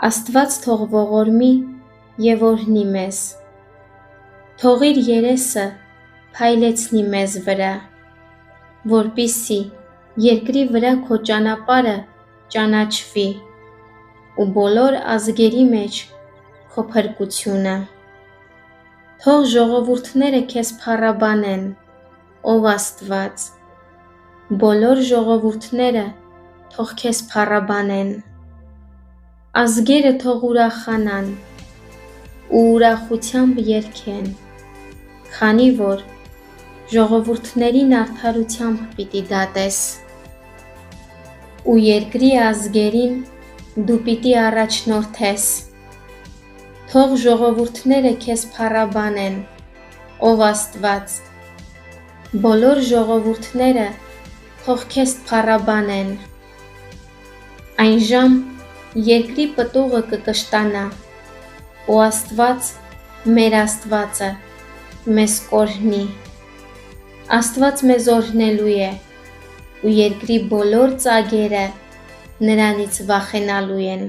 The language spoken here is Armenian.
Աստված թող ողորմի և օրհնի մեզ, թող իր երեսը փայլեցնի մեզ վրա, որպեսզի երկրի վրա քո ճանապարհը ճանաչվի ու բոլոր ազգերի մեջ քո փրկությունը։ Թող ժողովուրդները քեզ փառաբանեն, ով Աստված, բոլոր ժողովուրդները թող քեզ փառաբանեն։ Ազգերը թող ուրախանան ու ուրախությամբ երգեն, քանի որ ժողովուրդներին արդարությամբ պիտի դատես, ու երկրի ազգերին դու պիտի առաջնորդես։ Թող ժողովուրդները քեզ փառաբանեն, ով Աստված, բոլոր ժողովուրդները թող քեզ փառաբանեն։ Այն ժամ երկրի պտուղը կկշտանա, ու Աստված, մեր Աստվածը, մեզ կօրհնի։ Աստված մեզ օրհնելու է, ու երկրի բոլոր ծագերը նրանից վախենալու են։